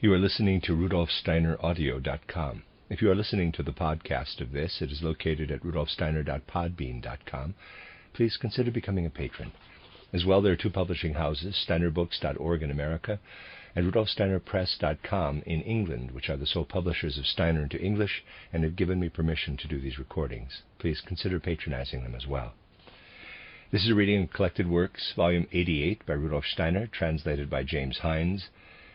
You are listening to RudolfSteinerAudio.com. If you are listening to the podcast of this, it is located at RudolfSteiner.podbean.com. Please consider becoming a patron. As well, there are two publishing houses, SteinerBooks.org in America and RudolfSteinerPress.com in England, which are the sole publishers of Steiner into English and have given me permission to do these recordings. Please consider patronizing them as well. This is a reading of Collected Works, Volume 88 by Rudolf Steiner, translated by James Hines,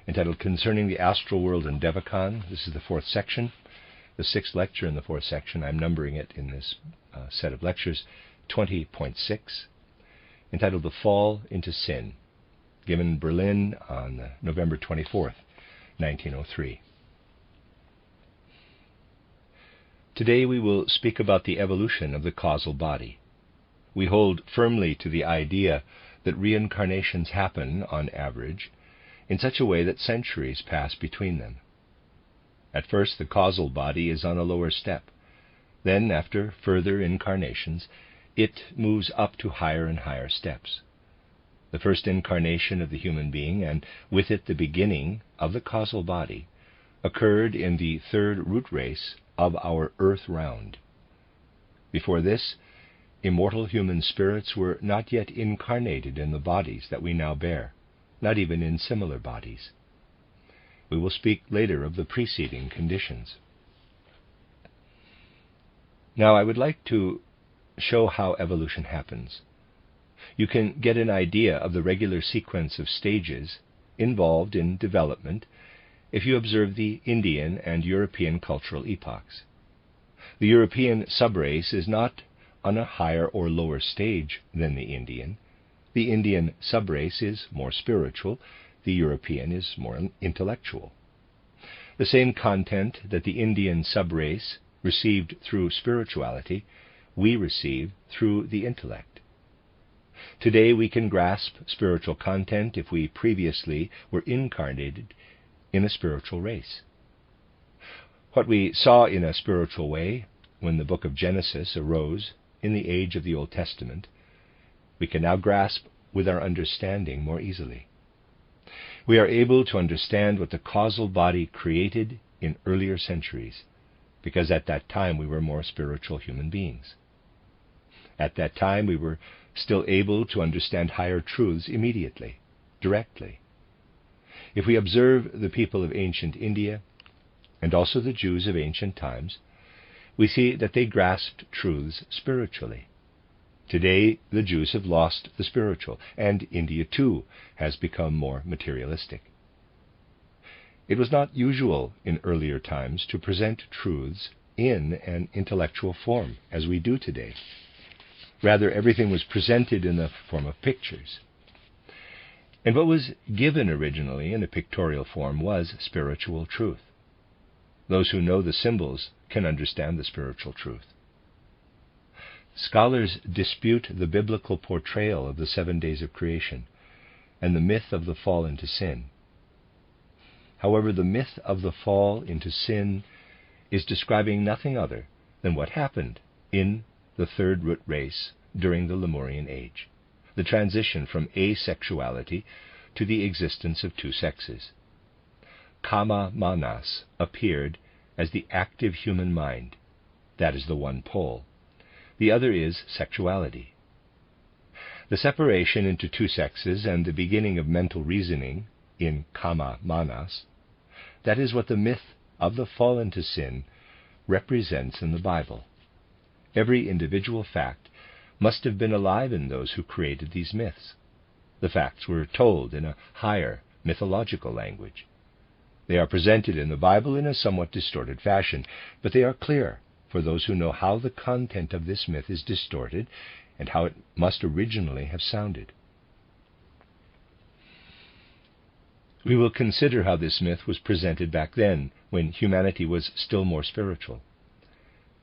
entitled Concerning the Astral World and Devachan. This is the fourth section, the sixth lecture in the fourth section. I'm numbering it in this set of lectures, 20.6, entitled The Fall into Sin, given in Berlin on November 24th, 1903. Today we will speak about the evolution of the causal body. We hold firmly to the idea that reincarnations happen, on average, in such a way that centuries pass between them. At first, the causal body is on a lower step. Then, after further incarnations, it moves up to higher and higher steps. The first incarnation of the human being, and with it the beginning of the causal body, occurred in the third root race of our earth round. Before this, immortal human spirits were not yet incarnated in the bodies that we now bear, not even in similar bodies. We will speak later of the preceding conditions. Now, I would like to show how evolution happens. You can get an idea of the regular sequence of stages involved in development if you observe the Indian and European cultural epochs. The European subrace is not on a higher or lower stage than the Indian. The Indian subrace is more spiritual, the European is more intellectual. The same content that the Indian subrace received through spirituality, we receive through the intellect. Today we can grasp spiritual content if we previously were incarnated in a spiritual race. What we saw in a spiritual way when the book of Genesis arose in the age of the Old Testament, we can now grasp with our understanding more easily. We are able to understand what the causal body created in earlier centuries, because at that time we were more spiritual human beings. At that time we were still able to understand higher truths immediately, directly. If we observe the people of ancient India, and also the Jews of ancient times, we see that they grasped truths spiritually. Today, the Jews have lost the spiritual, and India too has become more materialistic. It was not usual in earlier times to present truths in an intellectual form, as we do today. Rather, everything was presented in the form of pictures. And what was given originally in a pictorial form was spiritual truth. Those who know the symbols can understand the spiritual truth. Scholars dispute the biblical portrayal of the 7 days of creation and the myth of the fall into sin. However, the myth of the fall into sin is describing nothing other than what happened in the third root race during the Lemurian age, the transition from asexuality to the existence of two sexes. Kama Manas appeared as the active human mind. That is the one pole. The other is sexuality. The separation into two sexes and the beginning of mental reasoning in Kama Manas, that is what the myth of the fall into sin represents in the Bible. Every individual fact must have been alive in those who created these myths. The facts were told in a higher mythological language. They are presented in the Bible in a somewhat distorted fashion, but they are clear for those who know how the content of this myth is distorted and how it must originally have sounded. We will consider how this myth was presented back then, when humanity was still more spiritual.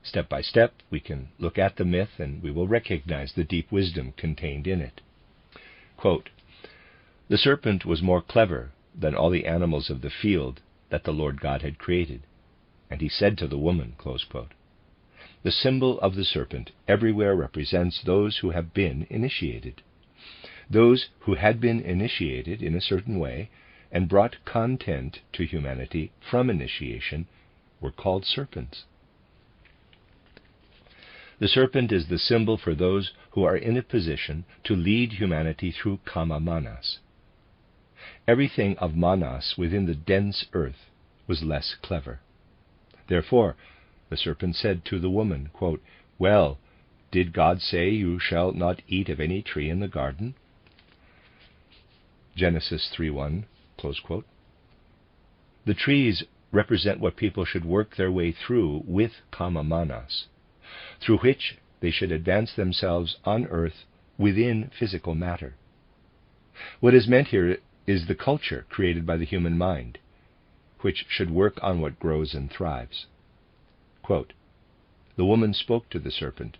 Step by step, we can look at the myth and we will recognize the deep wisdom contained in it. Quote, "The serpent was more clever than all the animals of the field that the Lord God had created. And he said to the woman," close quote. The symbol of the serpent everywhere represents those who have been initiated. Those who had been initiated in a certain way and brought content to humanity from initiation were called serpents. The serpent is the symbol for those who are in a position to lead humanity through kama manas. Everything of manas within the dense earth was less clever. Therefore, the serpent said to the woman, quote, "Well, did God say you shall not eat of any tree in the garden?" Genesis 3:1, close quote. The trees represent what people should work their way through with kama manas, through which they should advance themselves on earth within physical matter. What is meant here is the culture created by the human mind, which should work on what grows and thrives. Quote, "The woman spoke to the serpent,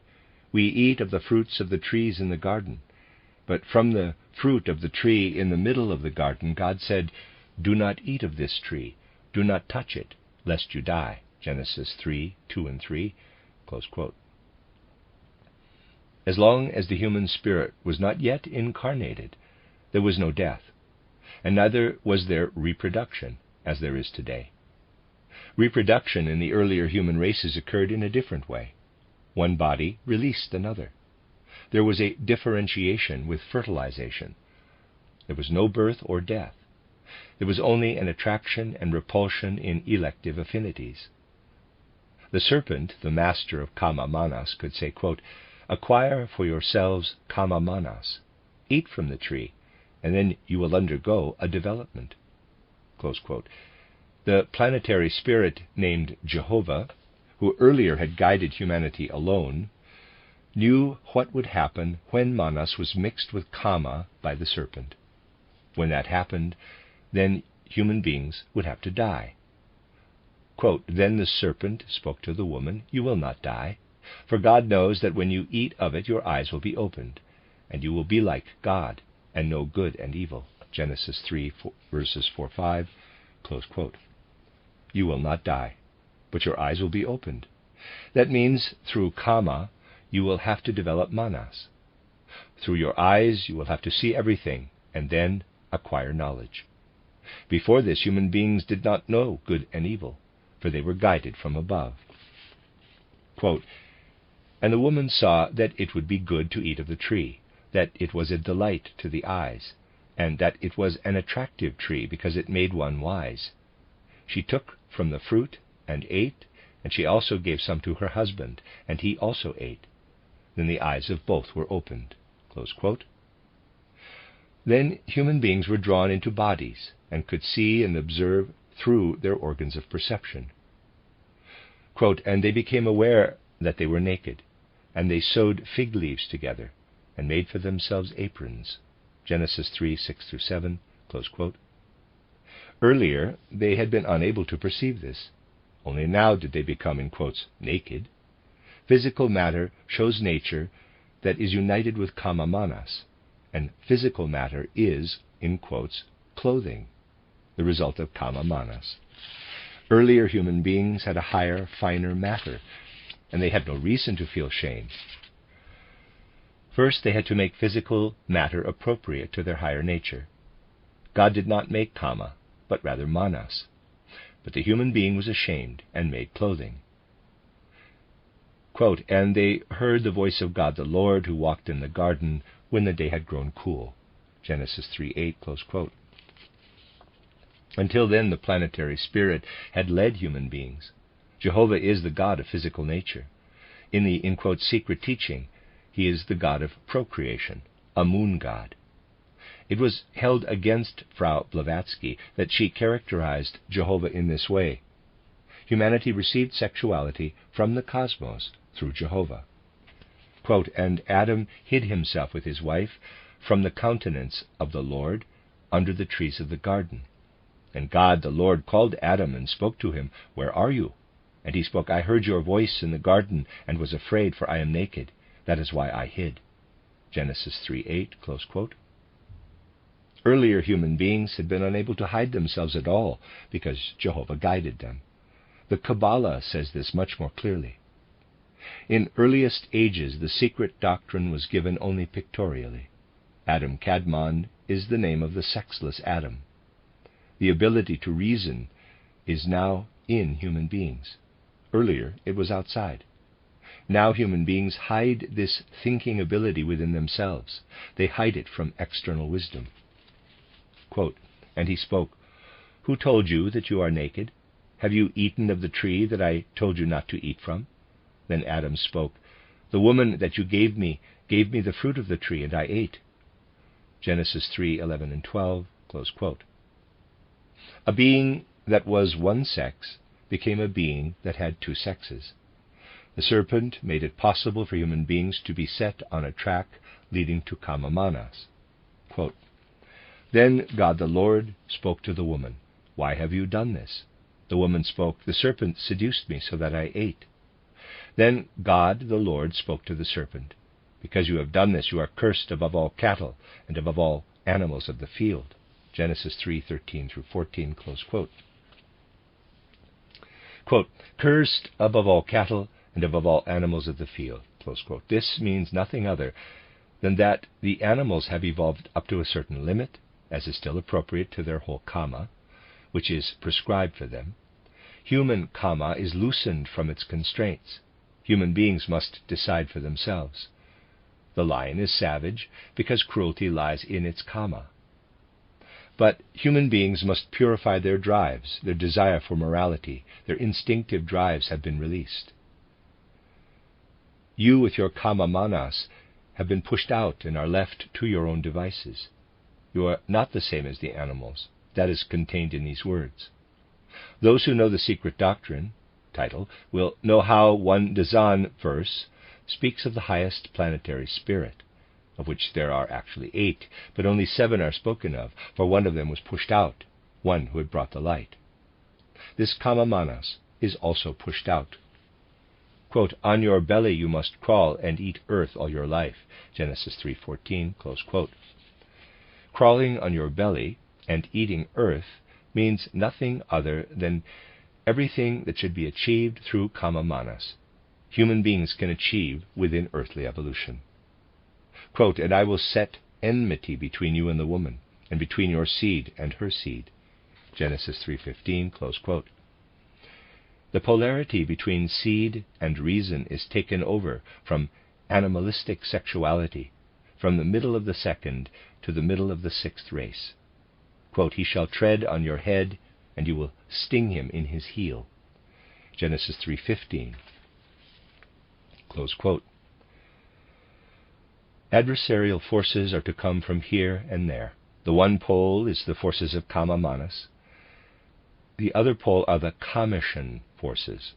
'We eat of the fruits of the trees in the garden, but from the fruit of the tree in the middle of the garden, God said, Do not eat of this tree, do not touch it, lest you die.' Genesis 3:2 and 3, close quote. As long as the human spirit was not yet incarnated, there was no death, and neither was there reproduction, as there is today. Reproduction in the earlier human races occurred in a different way. One body released another. There was a differentiation with fertilization. There was no birth or death. There was only an attraction and repulsion in elective affinities. The serpent, the master of kama manas, could say, quote, "Acquire for yourselves kama manas. Eat from the tree, and then you will undergo a development." Close quote. The planetary spirit named Jehovah, who earlier had guided humanity alone, knew what would happen when manas was mixed with kama by the serpent. When that happened, then human beings would have to die. Quote, "Then the serpent spoke to the woman, 'You will not die, for God knows that when you eat of it your eyes will be opened, and you will be like God, and know good and evil.' Genesis 3, verses 4-5, close quote. You will not die, but your eyes will be opened. That means through kama, you will have to develop manas. Through your eyes, you will have to see everything, and then acquire knowledge. Before this, human beings did not know good and evil, for they were guided from above." Quote, "And the woman saw that it would be good to eat of the tree, that it was a delight to the eyes, and that it was an attractive tree because it made one wise. She took from the fruit and ate, and she also gave some to her husband, and he also ate. Then the eyes of both were opened." Close quote. Then human beings were drawn into bodies and could see and observe through their organs of perception. Quote, "And they became aware that they were naked, and they sewed fig leaves together and made for themselves aprons." Genesis 3:6-7, close quote. Earlier, they had been unable to perceive this. Only now did they become, in quotes, naked. Physical matter shows nature that is united with kama manas, and physical matter is, in quotes, clothing, the result of kama manas. Earlier human beings had a higher, finer matter, and they had no reason to feel shame. First, they had to make physical matter appropriate to their higher nature. God did not make kama, but rather manas. But the human being was ashamed and made clothing. Quote, "And they heard the voice of God the Lord, who walked in the garden when the day had grown cool." Genesis 3:8, close quote. Until then, the planetary spirit had led human beings. Jehovah is the God of physical nature. In the, in quote, secret teaching, he is the God of procreation, a moon god. It was held against Frau Blavatsky that she characterized Jehovah in this way. Humanity received sexuality from the cosmos through Jehovah. Quote, "And Adam hid himself with his wife from the countenance of the Lord under the trees of the garden. And God, the Lord, called Adam and spoke to him, 'Where are you?' And he spoke, 'I heard your voice in the garden and was afraid, for I am naked. That is why I hid.' Genesis 3:8, close quote. Earlier human beings had been unable to hide themselves at all because Jehovah guided them. The Kabbalah says this much more clearly. In earliest ages, the secret doctrine was given only pictorially. Adam Kadmon is the name of the sexless Adam. The ability to reason is now in human beings. Earlier, it was outside. Now human beings hide this thinking ability within themselves. They hide it from external wisdom. Quote, "And he spoke, 'Who told you that you are naked? Have you eaten of the tree that I told you not to eat from?' Then Adam spoke, 'The woman that you gave me the fruit of the tree, and I ate.'" Genesis 3:11 and 12, close quote. A being that was one sex became a being that had two sexes. The serpent made it possible for human beings to be set on a track leading to Kama Manas. Quote, "Then God the Lord spoke to the woman, 'Why have you done this?' The woman spoke, 'The serpent seduced me so that I ate.' Then God the Lord spoke to the serpent, 'Because you have done this, you are cursed above all cattle and above all animals of the field.'" Genesis 3:13 through 14, close quote. Quote, "Cursed above all cattle and above all animals of the field," close quote. This means nothing other than that the animals have evolved up to a certain limit, as is still appropriate to their whole karma, which is prescribed for them. Human karma is loosened from its constraints. Human beings must decide for themselves. The lion is savage because cruelty lies in its karma. But human beings must purify their drives, their desire for morality. Their instinctive drives have been released. You, with your Kama Manas, have been pushed out and are left to your own devices. You are not the same as the animals. That is contained in these words. Those who know the secret doctrine, title, will know how 1 Dazan verse speaks of the highest planetary spirit, of which there are actually 8, but only 7 are spoken of, for one of them was pushed out, one who had brought the light. This Kama Manas is also pushed out. Quote, "On your belly you must crawl and eat earth all your life." Genesis 3:14, close quote. Crawling on your belly and eating earth means nothing other than everything that should be achieved through Kama Manas. Human beings can achieve within earthly evolution. Quote, "And I will set enmity between you and the woman, and between your seed and her seed." Genesis 3:15, close quote. The polarity between seed and reason is taken over from animalistic sexuality, from the middle of the second to the middle of the 6th race. Quote, "He shall tread on your head, and you will sting him in his heel." Genesis 3:15, close quote. Adversarial forces are to come from here and there. The one pole is the forces of Kama Manas. The other pole are the Kameshan forces.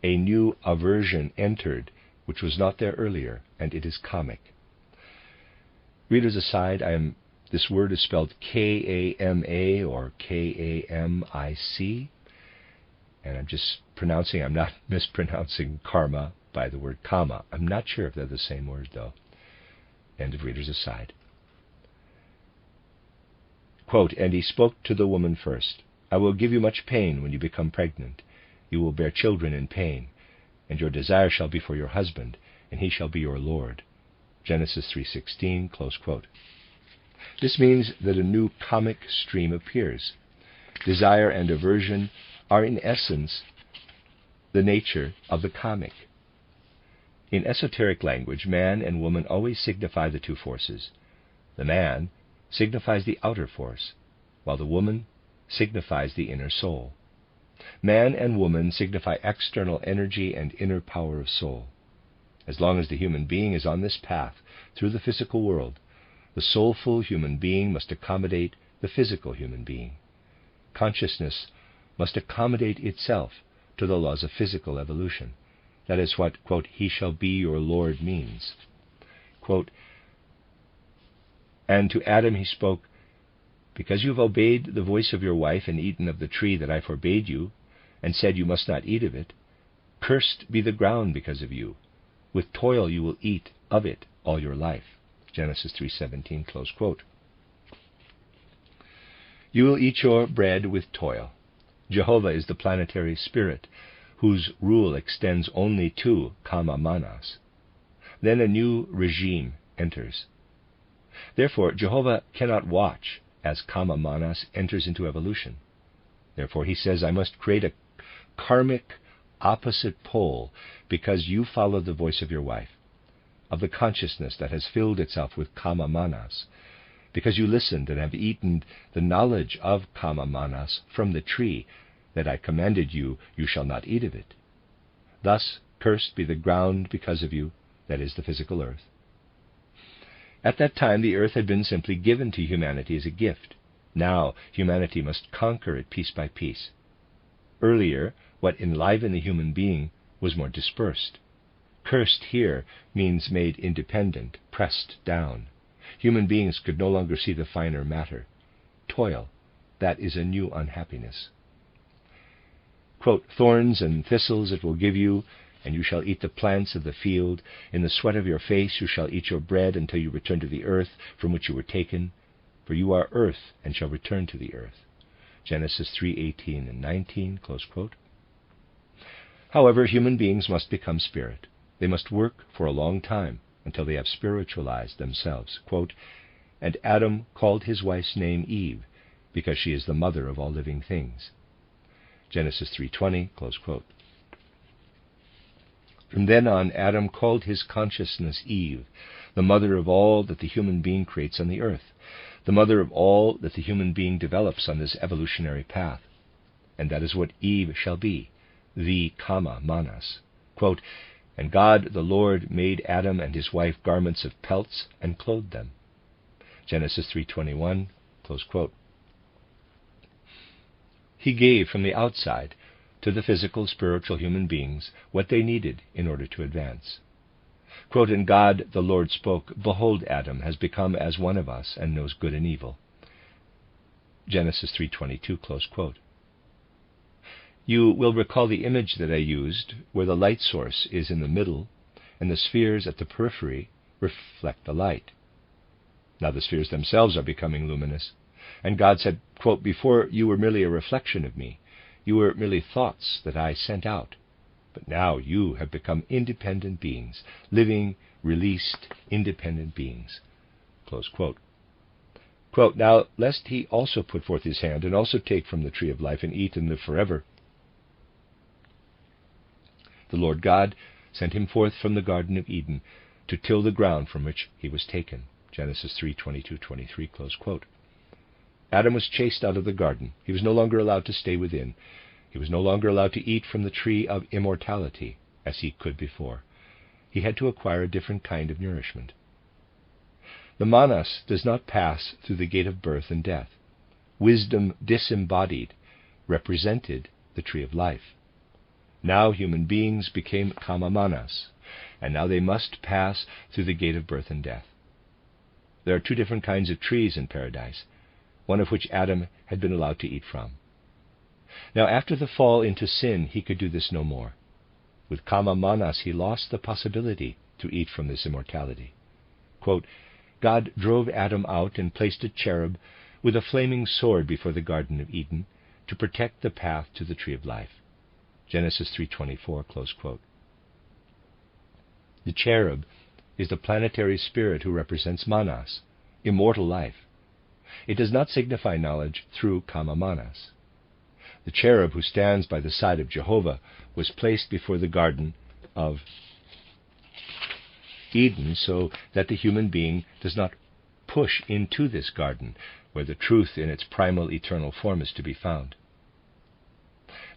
A new aversion entered, which was not there earlier, and it is kamic. Readers aside, this word is spelled K-A-M-A or K-A-M-I-C, and I'm not mispronouncing karma by the word kama. I'm not sure if they're the same word, though. End of readers aside. Quote, "And he spoke to the woman first, 'I will give you much pain when you become pregnant. You will bear children in pain, and your desire shall be for your husband, and he shall be your lord.' Genesis 3:16, close quote. This means that a new kamic stream appears. Desire and aversion are in essence the nature of the kamic. In esoteric language, man and woman always signify the two forces. The man signifies the outer force, while the woman signifies the inner soul. Man and woman signify external energy and inner power of soul. As long as the human being is on this path through the physical world, the soulful human being must accommodate the physical human being. Consciousness must accommodate itself to the laws of physical evolution. That is what, quote, "He shall be your Lord" means. Quote, "And to Adam he spoke, 'Because you have obeyed the voice of your wife and eaten of the tree that I forbade you, and said you must not eat of it, cursed be the ground because of you. With toil you will eat of it all your life.' Genesis 3:17, close quote. You will eat your bread with toil. Jehovah is the planetary spirit, whose rule extends only to Kama Manas. Then a new regime enters. Therefore, Jehovah cannot watch as kama manas enters into evolution. Therefore he says, I must create a karmic opposite pole because you follow the voice of your wife, of the consciousness that has filled itself with kama manas, because you listened and have eaten the knowledge of kama manas from the tree that I commanded you, you shall not eat of it. Thus cursed be the ground because of you, that is, the physical earth. At that time the earth had been simply given to humanity as a gift. Now humanity must conquer it piece by piece. Earlier, what enlivened the human being was more dispersed. Cursed here means made independent, pressed down. Human beings could no longer see the finer matter. Toil, that is a new unhappiness. Quote, thorns and thistles it will give you, and you shall eat the plants of the field. In the sweat of your face you shall eat your bread until you return to the earth from which you were taken. For you are earth, and shall return to the earth. Genesis 3:18 and 19, close quote. However, human beings must become spirit. They must work for a long time until they have spiritualized themselves. Quote, and Adam called his wife's name Eve, because she is the mother of all living things. Genesis 3:20, close quote. From then on, Adam called his consciousness Eve, the mother of all that the human being creates on the earth, the mother of all that the human being develops on this evolutionary path. And that is what Eve shall be, the kama manas. Quote, and God the Lord made Adam and his wife garments of pelts and clothed them. Genesis 3:21, close quote. He gave from the outside to the physical, spiritual human beings what they needed in order to advance. Quote, and God the Lord spoke, behold, Adam has become as one of us and knows good and evil. Genesis 3:22, close quote. You will recall the image that I used, where the light source is in the middle and the spheres at the periphery reflect the light. Now the spheres themselves are becoming luminous, and God said, quote, before you were merely a reflection of me, you were merely thoughts that I sent out. But now you have become independent beings, living, released, independent beings. Close quote. Quote, now lest he also put forth his hand and also take from the tree of life and eat and live forever, the Lord God sent him forth from the Garden of Eden to till the ground from which he was taken. Genesis 3:22-23, close quote. Adam was chased out of the garden. He was no longer allowed to stay within. He was no longer allowed to eat from the tree of immortality, as he could before. He had to acquire a different kind of nourishment. The manas does not pass through the gate of birth and death. Wisdom disembodied represented the tree of life. Now human beings became kama manas, and now they must pass through the gate of birth and death. There are two different kinds of trees in paradise, one of which Adam had been allowed to eat from. Now after the fall into sin, he could do this no more. With kama manas he lost the possibility to eat from this immortality. Quote, God drove Adam out and placed a cherub with a flaming sword before the Garden of Eden to protect the path to the tree of life. Genesis 3:24, close quote. The cherub is the planetary spirit who represents manas, immortal life. It does not signify knowledge through kama manas. The cherub who stands by the side of Jehovah was placed before the Garden of Eden so that the human being does not push into this garden where the truth in its primal eternal form is to be found.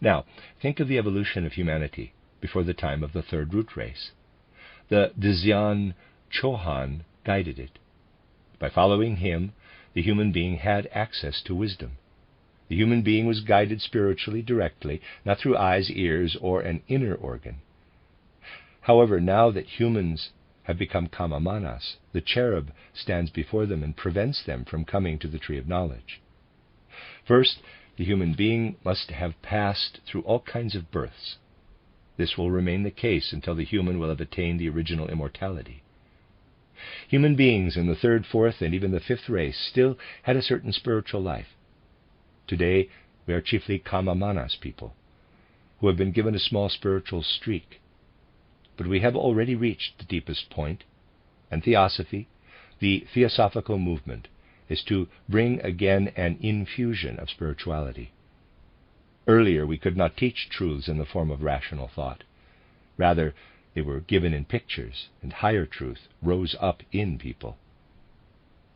Now, think of the evolution of humanity before the time of the third root race. The Dzyan Chohan guided it. By following him, the human being had access to wisdom. The human being was guided spiritually directly, not through eyes, ears, or an inner organ. However, now that humans have become kama manas, the cherub stands before them and prevents them from coming to the tree of knowledge. First, the human being must have passed through all kinds of births. This will remain the case until the human will have attained the original immortality. Human beings in the third, fourth, and even the fifth race still had a certain spiritual life. Today, we are chiefly kama manas people, who have been given a small spiritual streak. But we have already reached the deepest point, and Theosophy, the theosophical movement, is to bring again an infusion of spirituality. Earlier we could not teach truths in the form of rational thought. Rather, they were given in pictures, and higher truth rose up in people.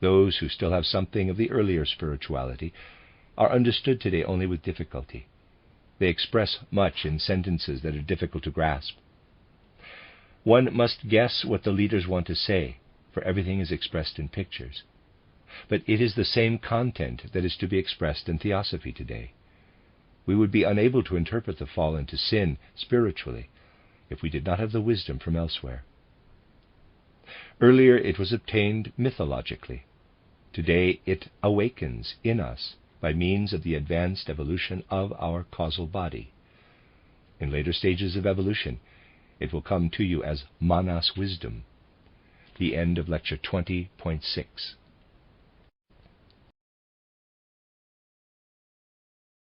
Those who still have something of the earlier spirituality are understood today only with difficulty. They express much in sentences that are difficult to grasp. One must guess what the leaders want to say, for everything is expressed in pictures. But it is the same content that is to be expressed in theosophy today. We would be unable to interpret the fall into sin spiritually if we did not have the wisdom from elsewhere. Earlier it was obtained mythologically. Today it awakens in us by means of the advanced evolution of our causal body. In later stages of evolution, it will come to you as Manas wisdom. The end of lecture 20.6.